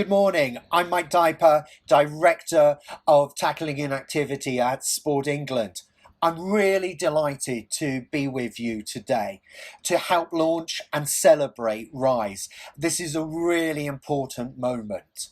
Good morning. I'm Mike Diaper, Director of Tackling Inactivity at Sport England. I'm really delighted to be with you today to help launch and celebrate Rise. This is a really important moment.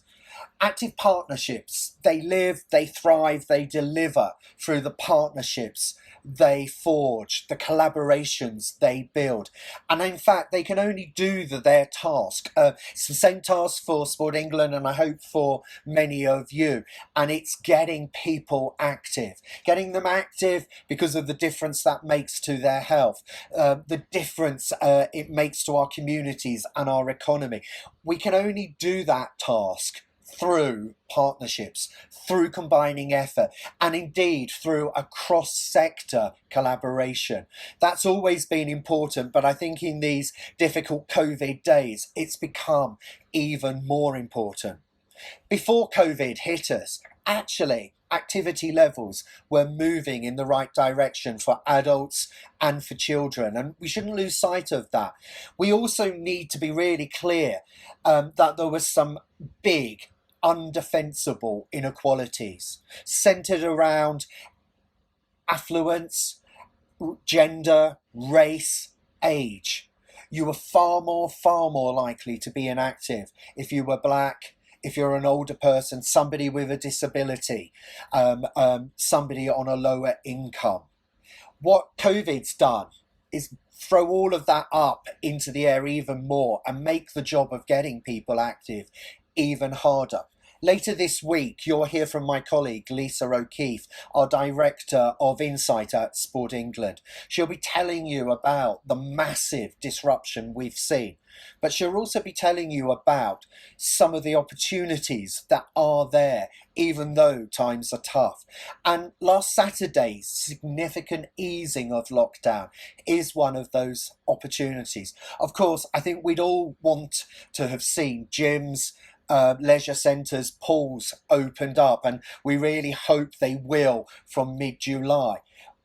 Active partnerships, they live, they thrive, they deliver through the partnerships they forge, the collaborations they build. And in fact, they can only do their task. It's the same task for Sport England and I hope for many of you. And it's getting people active, getting them active because of the difference that makes to their health, the difference it makes to our communities and our economy. We can only do that task through partnerships, through combining effort, and indeed through a cross-sector collaboration. That's always been important, but I think in these difficult COVID days, it's become even more important. Before COVID hit us, actually, activity levels were moving in the right direction for adults and for children, and we shouldn't lose sight of that. We also need to be really clear that there was some big undefensible inequalities centered around affluence, gender, race, age. You were far more likely to be inactive if you were black, if you're an older person, somebody with a disability, somebody on a lower income. What COVID's done is throw all of that up into the air even more and make the job of getting people active even harder. Later this week, you'll hear from my colleague Lisa O'Keefe, our Director of Insight at Sport England. She'll be telling you about the massive disruption we've seen, but she'll also be telling you about some of the opportunities that are there, even though times are tough. And last Saturday's significant easing of lockdown is one of those opportunities. Of course, I think we'd all want to have seen gyms, leisure centres, pools opened up, and we really hope they will from mid-July.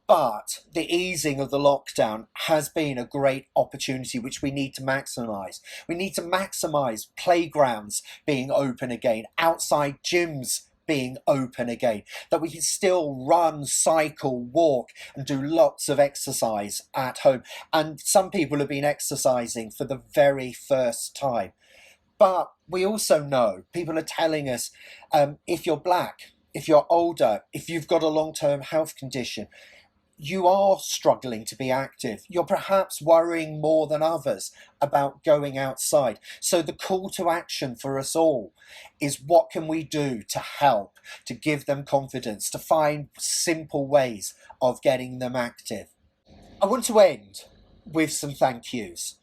But the easing of the lockdown has been a great opportunity which we need to maximise. We need to maximise playgrounds being open again, outside gyms being open again, that we can still run, cycle, walk and do lots of exercise at home. And some people have been exercising for the very first time. But we also know, people are telling us, if you're black, if you're older, if you've got a long-term health condition, you are struggling to be active. You're perhaps worrying more than others about going outside. So the call to action for us all is, what can we do to help, to give them confidence, to find simple ways of getting them active? I want to end with some thank yous.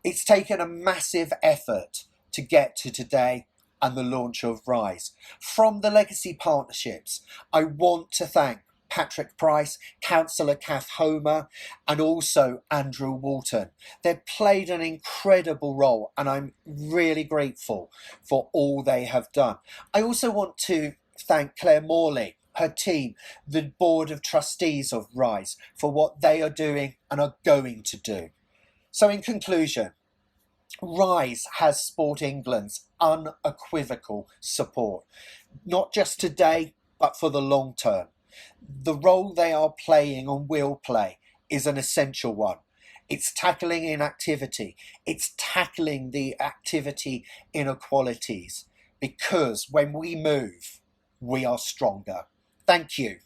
It's taken a massive effort to get to today and the launch of Rise. From the legacy partnerships, I want to thank Patrick Price, Councillor Kath Homer, and also Andrew Walton. They've played an incredible role and I'm really grateful for all they have done. I also want to thank Claire Morley, her team, the Board of Trustees of Rise, for what they are doing and are going to do. So in conclusion, Rise has Sport England's unequivocal support, not just today, but for the long term. The role they are playing and will play is an essential one. It's tackling inactivity. It's tackling the activity inequalities, because when we move, we are stronger. Thank you.